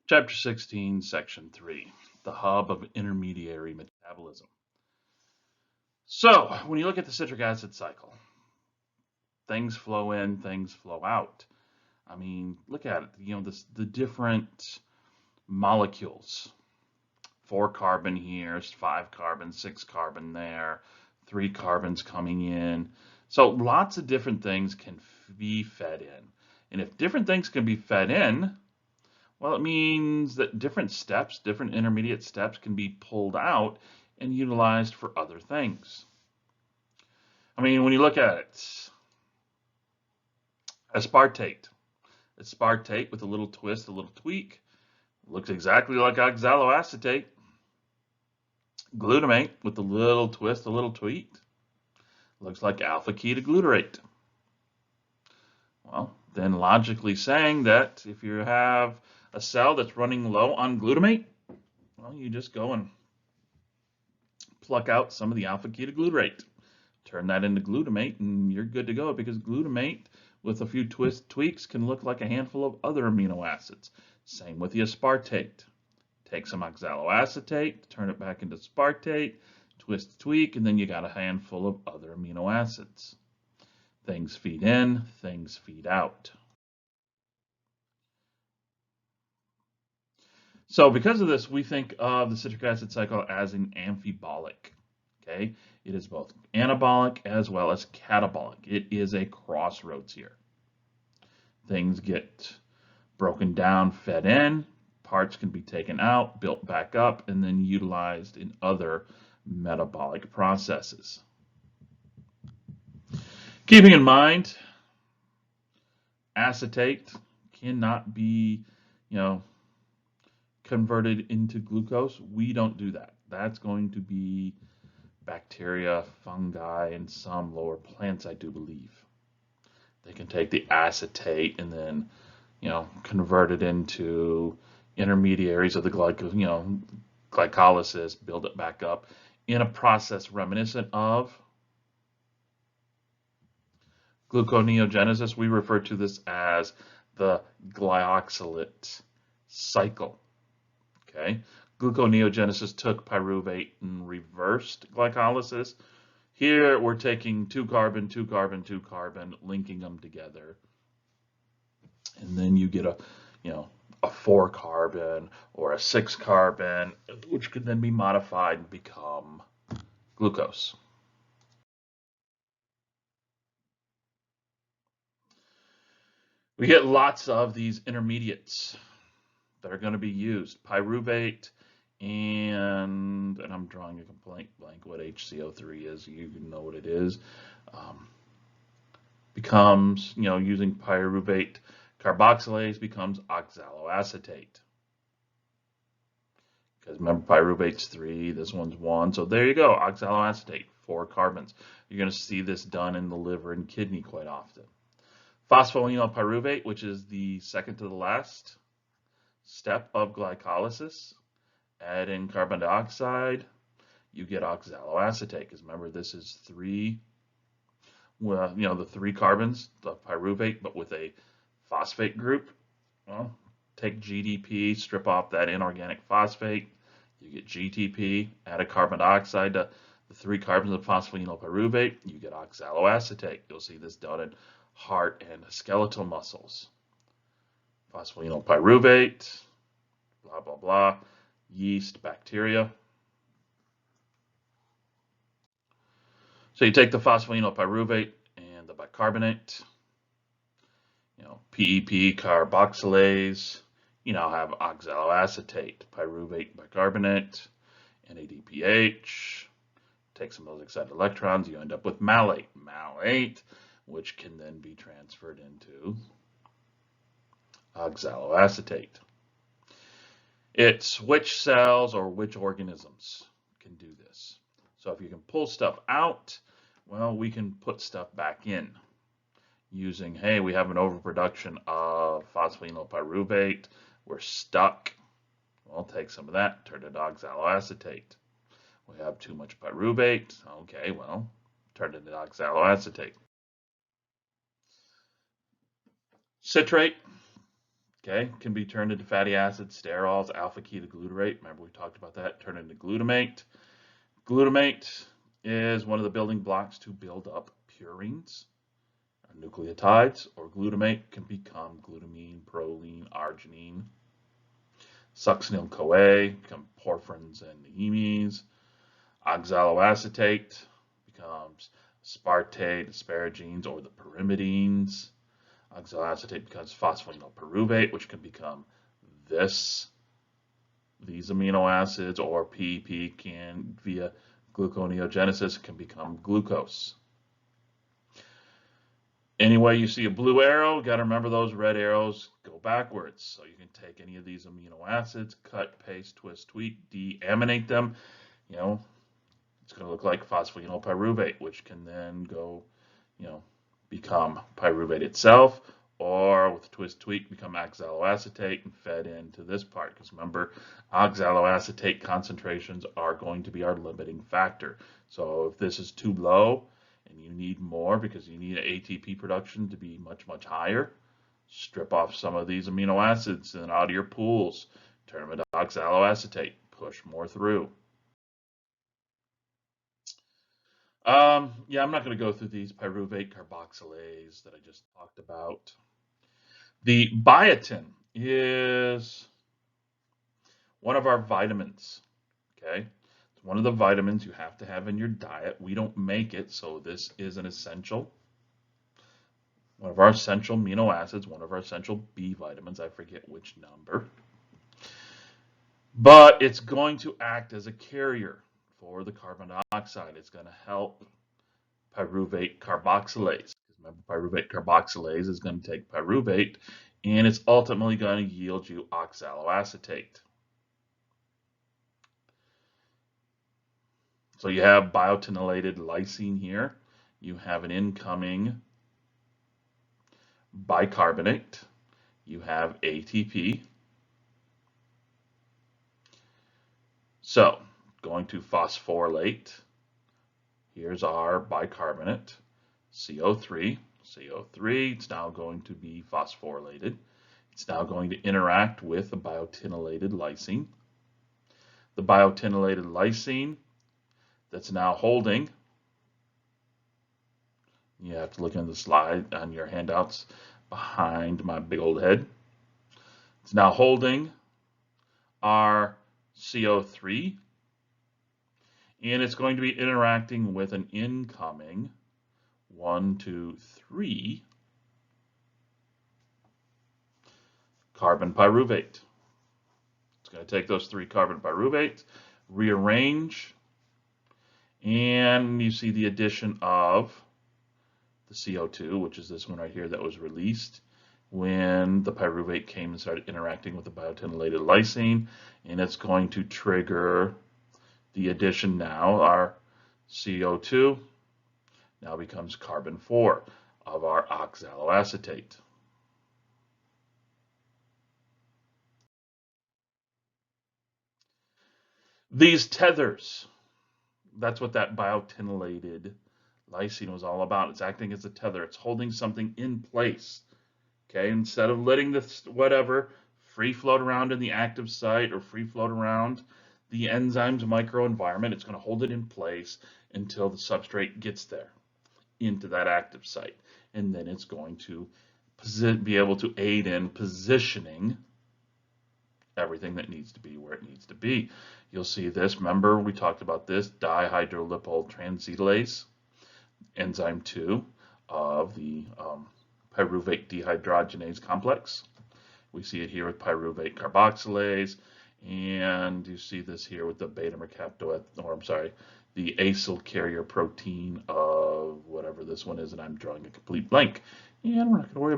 Chapter 16, Section 3, the hub of intermediary metabolism. So, when you look at the citric acid cycle, things flow in, things flow out. I mean, look at it, the different molecules. 4 carbon here, 5 carbon, 6 carbon there, 3 carbons coming in. So lots of different things can be fed in. And if different things can be fed in, well, it means that different steps, different intermediate steps can be pulled out and utilized for other things. I mean, when you look at it, aspartate with a little twist, a little tweak, looks exactly like oxaloacetate. Glutamate with a little twist, a little tweak, looks like alpha-ketoglutarate. Well, then logically saying that if you have a cell that's running low on glutamate, well, you just go and pluck out some of the alpha-ketoglutarate, turn that into glutamate, and you're good to go, because glutamate with a few tweaks can look like a handful of other amino acids. Same with the aspartate. Take some oxaloacetate, turn it back into aspartate, twist, tweak, and then you got a handful of other amino acids. Things feed in, things feed out. So because of this, we think of the citric acid cycle as an amphibolic. Okay, it is both anabolic as well as catabolic. It is a crossroads here. Things get broken down, fed in, parts can be taken out, built back up, and then utilized in other metabolic processes. Keeping in mind, acetate cannot be, converted into glucose. We don't do that. That's going to be bacteria, fungi, and some lower plants, I do believe. They can take the acetate and then, convert it into intermediaries of the glycolysis, build it back up in a process reminiscent of gluconeogenesis. We refer to this as the glyoxylate cycle. Okay, gluconeogenesis took pyruvate and reversed glycolysis. Here we're taking 2 carbon, 2 carbon, 2 carbon, linking them together, and then you get a 4 carbon or a 6 carbon, which can then be modified and become glucose. We get lots of these intermediates that are going to be used. Pyruvate and I'm drawing a complete blank what HCO3 is. You know what it is. Becomes, using pyruvate carboxylase becomes oxaloacetate. Because remember, pyruvate's 3, this one's 1. So there you go, oxaloacetate, 4 carbons. You're going to see this done in the liver and kidney quite often. Phosphoenolpyruvate, which is the second to the last step of glycolysis, add in carbon dioxide, you get oxaloacetate. Because remember, this is 3, well, the 3 carbons of pyruvate, but with a phosphate group. Well, take GDP, strip off that inorganic phosphate, you get GTP, add a carbon dioxide to the 3 carbons of phosphoenolpyruvate, you get oxaloacetate. You'll see this done in heart and skeletal muscles. Phosphoenolpyruvate, blah, blah, blah, yeast, bacteria. So you take the phosphoenolpyruvate and the bicarbonate, PEP carboxylase, you now have oxaloacetate, pyruvate, bicarbonate, NADPH. Take some of those excited electrons, you end up with malate, which can then be transferred into oxaloacetate. It's which cells or which organisms can do this. So if you can pull stuff out, well, we can put stuff back in using, hey, we have an overproduction of phosphoenolpyruvate, we're stuck. Well, take some of that, turn it into oxaloacetate. We have too much pyruvate, okay, well, turn it into oxaloacetate. Citrate, Okay, can be turned into fatty acids, sterols, alpha-ketoglutarate. Remember we talked about that, turn into glutamate. Glutamate is one of the building blocks to build up purines, nucleotides, or glutamate can become glutamine, proline, arginine. Succinyl-CoA become porphyrins and amines. Oxaloacetate becomes aspartate, asparagines, or the pyrimidines. Oxaloacetate becomes phosphoenolpyruvate, which can become these amino acids, or PP can, via gluconeogenesis, can become glucose. Anyway, you see a blue arrow, got to remember those red arrows go backwards. So you can take any of these amino acids, cut, paste, twist, tweak, deaminate them. You know, it's going to look like phosphoenolpyruvate, which can then go, become pyruvate itself, or with twist, tweak, become oxaloacetate and fed into this part. Because remember, oxaloacetate concentrations are going to be our limiting factor. So if this is too low, and you need more because you need ATP production to be much, much higher, strip off some of these amino acids and out of your pools, turn them into oxaloacetate, push more through. Yeah, I'm not going to go through these pyruvate carboxylase that I just talked about. The biotin is one of our vitamins, okay? It's one of the vitamins you have to have in your diet. We don't make it, so this is an essential. One of our essential amino acids, one of our essential B vitamins, I forget which number. But it's going to act as a carrier for the carbon dioxide. It's going to help pyruvate carboxylase. Remember, pyruvate carboxylase is going to take pyruvate, and it's ultimately going to yield you oxaloacetate. So you have biotinylated lysine here. You have an incoming bicarbonate. You have ATP. So going to phosphorylate. Here's our bicarbonate, CO3. CO3, it's now going to be phosphorylated. It's now going to interact with the biotinylated lysine. The biotinylated lysine that's now holding, you have to look in the slide on your handouts behind my big old head. It's now holding our CO3, and it's going to be interacting with an incoming 1, 2, 3 carbon pyruvate. It's going to take those 3 carbon pyruvates, rearrange, and you see the addition of the CO2, which is this one right here that was released when the pyruvate came and started interacting with the biotinylated lysine, and it's going to trigger the addition now. Our CO2 now becomes carbon 4 of our oxaloacetate. These tethers, that's what that biotinylated lysine was all about. It's acting as a tether. It's holding something in place. Okay, instead of letting this whatever free float around in the active site or free float around the enzyme's microenvironment, it's going to hold it in place until the substrate gets there into that active site. And then it's going to be able to aid in positioning everything that needs to be where it needs to be. You'll see this. Remember, we talked about this dihydrolipoyl transcetylase, enzyme 2 of the pyruvate dehydrogenase complex. We see it here with pyruvate carboxylase, and you see this here with the beta-mercaptoethylene, or I'm sorry, the acyl carrier protein of whatever this one is, and I'm drawing a complete blank. And we're not going to worry